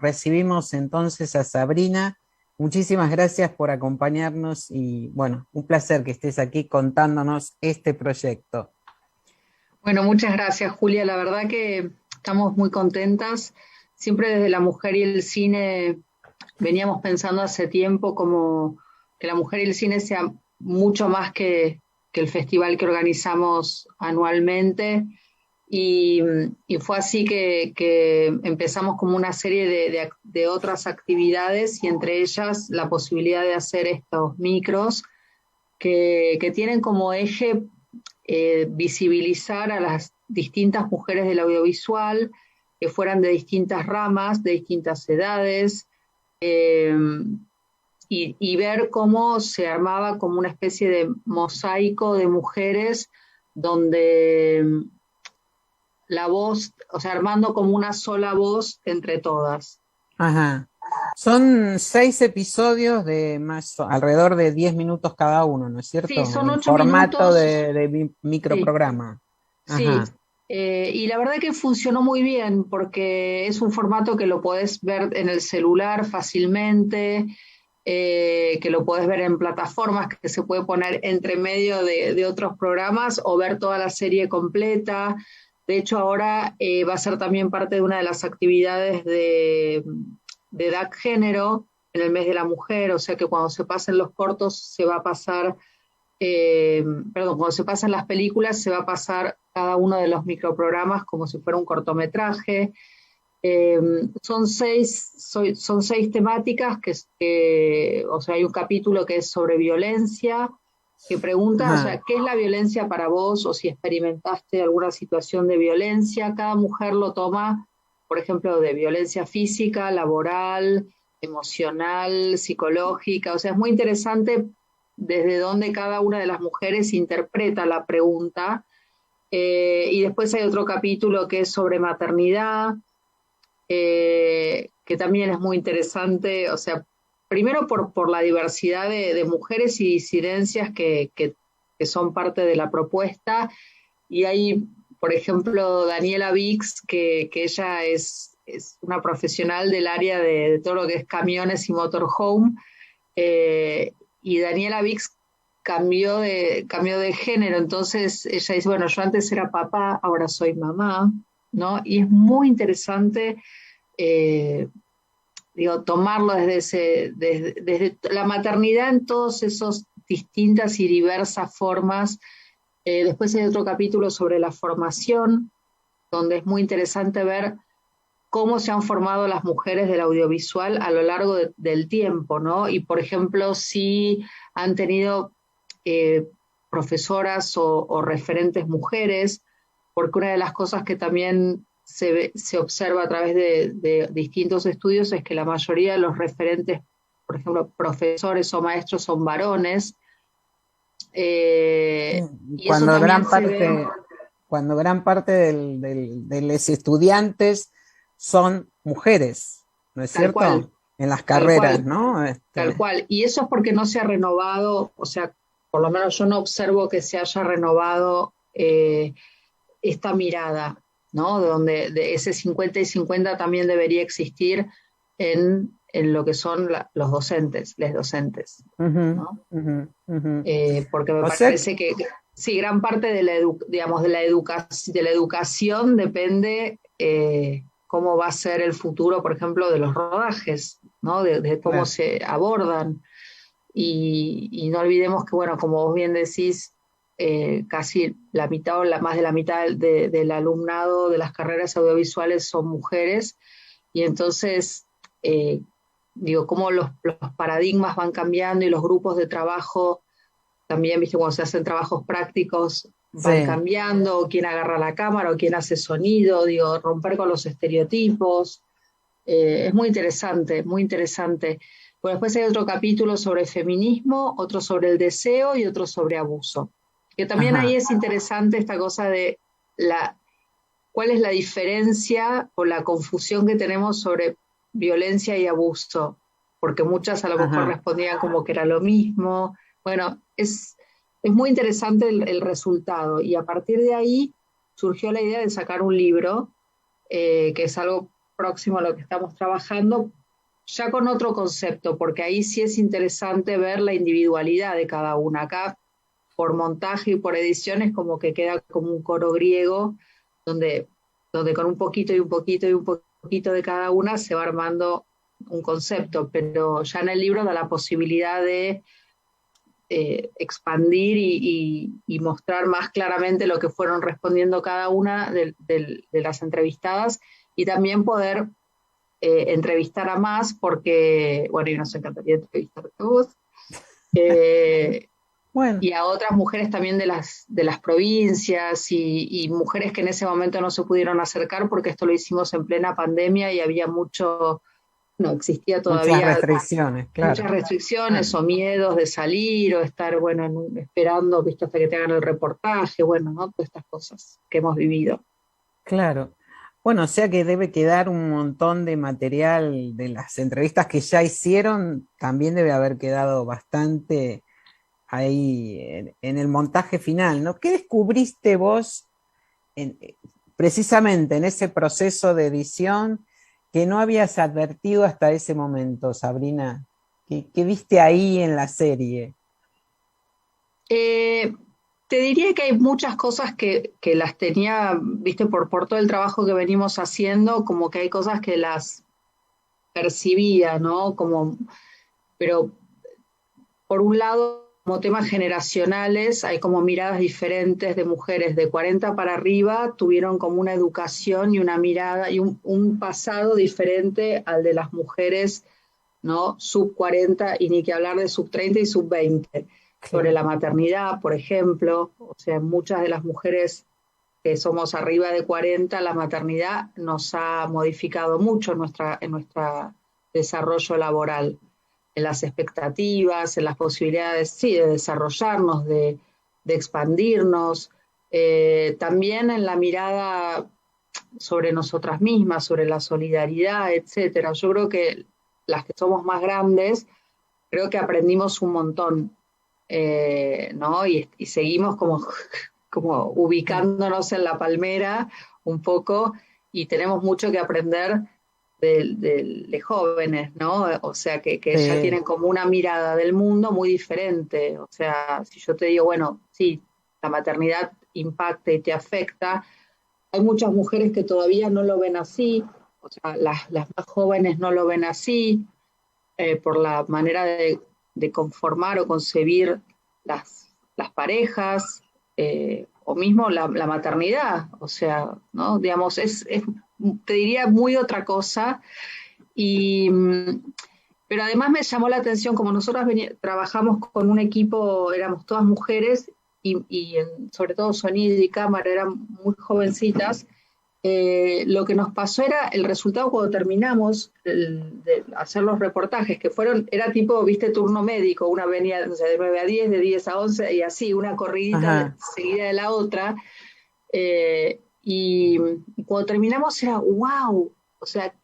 recibimos entonces a Sabrina. Muchísimas gracias por acompañarnos y bueno, un placer que estés aquí contándonos este proyecto. Bueno, muchas gracias, Julia. La verdad que estamos muy contentas. Siempre desde la mujer y el cine veníamos pensando hace tiempo como que la mujer y el cine sea mucho más que el festival que organizamos anualmente. Y, y fue así que empezamos como una serie de otras actividades y entre ellas la posibilidad de hacer estos micros que tienen como eje visibilizar a las distintas mujeres del audiovisual, que fueran de distintas ramas, de distintas edades, eh, y ver cómo se armaba como una especie de mosaico de mujeres donde la voz, o sea, armando como una sola voz entre todas. Ajá. Son 6 episodios de más alrededor de 10 minutos cada uno, ¿no es Sí, cierto? son En ocho formato minutos, de sí, microprograma. sí. Ajá. Y la verdad que funcionó muy bien porque es un formato que lo podés ver en el celular fácilmente, que lo podés ver en plataformas, que se puede poner entre medio de otros programas o ver toda la serie completa. De hecho, ahora va a ser también parte de una de las actividades de DAC Género en el mes de la mujer, o sea que cuando se pasen los cortos se va a pasar perdón, cuando se pasan las películas se va a pasar cada uno de los microprogramas como si fuera un cortometraje. Eh, son seis temáticas o sea, hay un capítulo que es sobre violencia, que pregunta, o Ajá. sea, ¿qué es la violencia para vos? O si experimentaste alguna situación de violencia. Cada mujer lo toma, por ejemplo, de violencia física, laboral, emocional, psicológica. O sea, es muy interesante desde donde cada una de las mujeres interpreta la pregunta. Y después hay otro capítulo que es sobre maternidad, que también es muy interesante, o sea, primero por la diversidad de mujeres y disidencias que son parte de la propuesta, y hay, por ejemplo, Daniela Vix, que ella es una profesional del área de todo lo que es camiones y motorhome, y Daniela Vix cambió de género, entonces ella dice, bueno, yo antes era papá, ahora soy mamá, ¿no? Y es muy interesante, eh, digo, tomarlo desde la maternidad en todos esos distintas y diversas formas. Después hay otro capítulo sobre la formación, donde es muy interesante ver cómo se han formado las mujeres del audiovisual a lo largo del tiempo, ¿no? Y, por ejemplo, si han tenido eh, profesoras o referentes mujeres, porque una de las cosas que también se observa a través de distintos estudios es que la mayoría de los referentes, por ejemplo, profesores o maestros son varones, y eso Cuando también gran se ve parte, cuando gran parte de los estudiantes son mujeres, ¿no es tal cual, cierto? En las tal carreras, cual. ¿no? Tal cual. Y eso es porque no se ha renovado, o sea, por lo menos yo no observo que se haya renovado esta mirada, ¿no? De donde de ese 50 y 50 también debería existir en lo que son los docentes, les docentes, Ujú, ¿no? ujú, ujú. Porque me O sea, parece que sí, gran parte de digamos, de la educación depende cómo va a ser el futuro, por ejemplo, de los rodajes, ¿no? De cómo claro. se abordan. Y no olvidemos que, bueno, como vos bien decís, casi la mitad o más de la mitad del alumnado de las carreras audiovisuales son mujeres, y entonces, eh, digo, cómo los paradigmas van cambiando y los grupos de trabajo también, viste, cuando se hacen trabajos prácticos van Sí. cambiando, quién agarra la cámara o quién hace sonido, digo, romper con los estereotipos. Es muy interesante, muy interesante. Bueno, después hay otro capítulo sobre feminismo, otro sobre el deseo y otro sobre abuso. Que también ahí Ajá. es interesante esta cosa de cuál es la diferencia o la confusión que tenemos sobre violencia y abuso, porque muchas a lo mejor Ajá. respondían como que era lo mismo. Bueno, es muy interesante el resultado, y a partir de ahí surgió la idea de sacar un libro, que es algo próximo a lo que estamos trabajando, ya con otro concepto, porque ahí sí es interesante ver la individualidad de cada una. Acá, por montaje y por ediciones, como que queda como un coro griego, donde, donde con un poquito y un poquito y un poquito de cada una se va armando un concepto, pero ya en el libro da la posibilidad de expandir y mostrar más claramente lo que fueron respondiendo cada una de las entrevistadas y también poder entrevistar a más porque, bueno, y nos encantaría entrevistarte a vos, eh, Bueno, y a otras mujeres también de las provincias y mujeres que en ese momento no se pudieron acercar porque esto lo hicimos en plena pandemia y había mucho, no existía muchas todavía restricciones, claro. muchas restricciones o miedos de salir o estar, bueno, esperando, viste, hasta que te hagan el reportaje, bueno, ¿no? Todas estas cosas que hemos vivido. Claro. Bueno, o sea que debe quedar un montón de material de las entrevistas que ya hicieron, también debe haber quedado bastante ahí en el montaje final, ¿no? ¿Qué descubriste vos en- precisamente en ese proceso de edición que no habías advertido hasta ese momento, Sabrina? ¿Qué viste ahí en la serie? Eh, Te diría que hay muchas cosas que las tenía, viste, por todo el trabajo que venimos haciendo, como que hay cosas que las percibía, ¿no? Como, pero por un lado, como temas generacionales, hay como miradas diferentes de mujeres de 40 para arriba, tuvieron como una educación y una mirada y un pasado diferente al de las mujeres, ¿no? Sub 40 y ni que hablar de sub 30 y sub 20. Sobre Claro. la maternidad, por ejemplo, o sea, muchas de las mujeres que somos arriba de 40, la maternidad nos ha modificado mucho en nuestra desarrollo laboral, en las expectativas, en las posibilidades, sí, de desarrollarnos, de expandirnos, también en la mirada sobre nosotras mismas, sobre la solidaridad, etcétera. Yo creo que las que somos más grandes, creo que aprendimos un montón, ¿no? Y seguimos como, como ubicándonos en la palmera un poco y tenemos mucho que aprender de jóvenes, ¿no? O sea, que ya Sí, tienen como una mirada del mundo muy diferente. O sea, si yo te digo, bueno, sí, la maternidad impacta y te afecta, hay muchas mujeres que todavía no lo ven así, o sea, las más jóvenes no lo ven así, por la manera de conformar o concebir las parejas, o mismo la maternidad, o sea, ¿no? Digamos, te diría muy otra cosa, y, pero además me llamó la atención, como nosotros trabajamos con un equipo, éramos todas mujeres, sobre todo sonido y cámara, eran muy jovencitas, lo que nos pasó era el resultado cuando terminamos de hacer los reportajes, que fueron, era tipo, viste, turno médico, una venía, no sé, de 9 a 10, de 10 a 11 y así, una corridita ajá, seguida de la otra. Y cuando terminamos era, wow, o sea,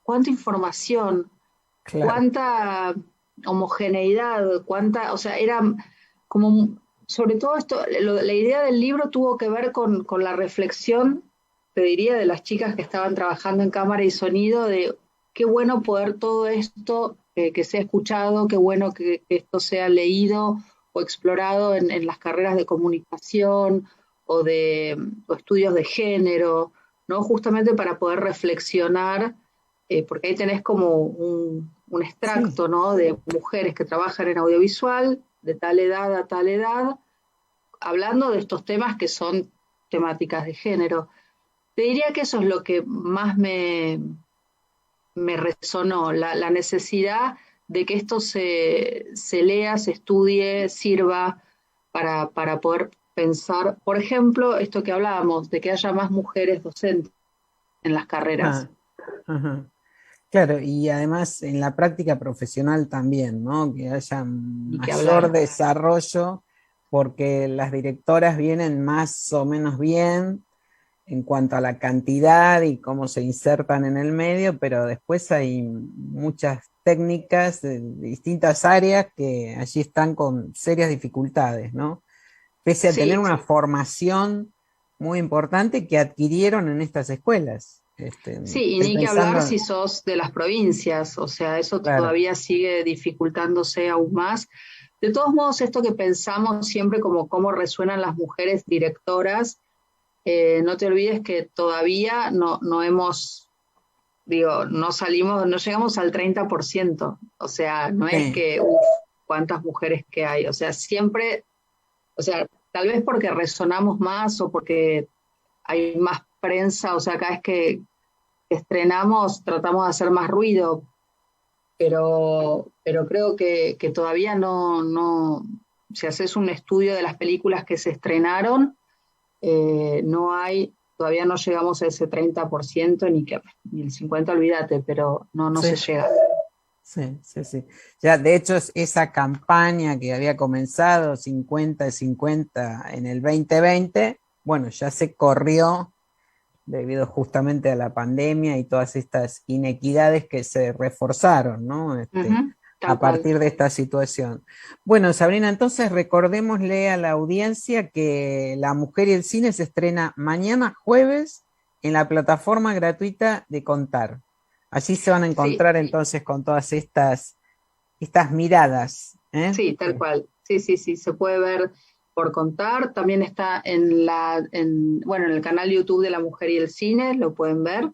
cuánta información, claro. cuánta homogeneidad, cuánta, o sea, era como, sobre todo esto, la idea del libro tuvo que ver con la reflexión, te diría, de las chicas que estaban trabajando en cámara y sonido, de qué bueno poder todo esto que sea escuchado, qué bueno que esto sea leído o explorado en las carreras de comunicación o estudios de género, ¿no? Justamente para poder reflexionar, porque ahí tenés como un Sí. extracto, ¿no? De mujeres que trabajan en audiovisual, de tal edad a tal edad, hablando de estos temas que son temáticas de género. Te diría que eso es lo que más me resonó, la necesidad de que esto se lea, se estudie, sirva para poder pensar, por ejemplo, esto que hablábamos, de que haya más mujeres docentes en las carreras. Ajá, ajá. Claro, y además en la práctica profesional también, ¿no? Que haya Ni que mayor hablar. desarrollo, porque las directoras vienen más o menos bien en cuanto a la cantidad y cómo se insertan en el medio, pero después hay muchas técnicas de distintas áreas que allí están con serias dificultades, ¿no? Pese a tener Sí, una formación muy importante que adquirieron en estas escuelas. Sí, y Estoy ni que hablar pensando, si sos de las provincias, o sea, eso claro, todavía sigue dificultándose aún más. De todos modos, esto que pensamos siempre como cómo resuenan las mujeres directoras, no te olvides que todavía no hemos, digo, no salimos, no llegamos al 30%, o sea, no es sí, que, cuántas mujeres que hay, o sea, siempre, o sea, tal vez porque resonamos más o porque hay más prensa, o sea, cada vez que estrenamos tratamos de hacer más ruido, pero creo que todavía no, si haces un estudio de las películas que se estrenaron, no hay, todavía no llegamos a ese 30%, ni el 50%, olvídate, pero no sí, se llega. sí, sí, sí. Ya, de hecho, esa campaña que había comenzado 50-50 en el 2020, bueno, ya se corrió debido justamente a la pandemia y todas estas inequidades que se reforzaron, ¿no? Ujú, tal A cual. partir de esta situación. Bueno, Sabrina, entonces recordémosle a la audiencia que La Mujer y el Cine se estrena mañana jueves en la plataforma gratuita de Contar. Allí se van a Sí, encontrar entonces con todas estas miradas, ¿eh? sí, tal cual. Sí, sí, sí, se puede ver por Contar. También está bueno, en el canal YouTube de La Mujer y el Cine, lo pueden ver.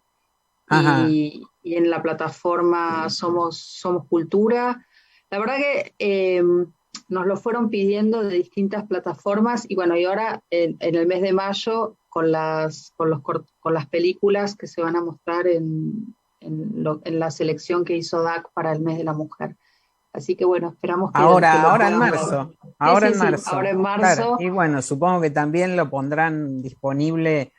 Ajá. Y en la plataforma Somos Cultura. La verdad que nos lo fueron pidiendo de distintas plataformas y bueno, y ahora en el mes de mayo con las películas que se van a mostrar en la selección que hizo DAC para el mes de la mujer. Así que bueno, esperamos que lo Ahora en puedan ver. marzo, Sí, ahora sí, en sí, ahora marzo, en claro. marzo. Y bueno, supongo que también lo pondrán disponible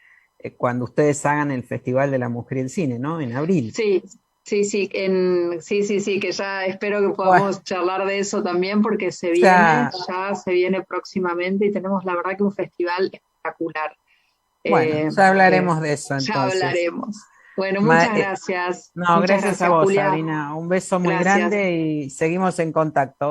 cuando ustedes hagan el Festival de la Mujer y el Cine, ¿no? En abril. Sí, sí, sí, sí, sí, sí, que ya espero que Bueno, podamos charlar de eso también porque ya, ya se viene próximamente y tenemos la verdad que un festival espectacular. bueno, Eh, ya que hablaremos de eso ya entonces. hablaremos. Bueno, Ma- eh, no, muchas gracias a gracias, vos, Julia. Sabrina. Un beso muy Gracias. grande y seguimos en contacto.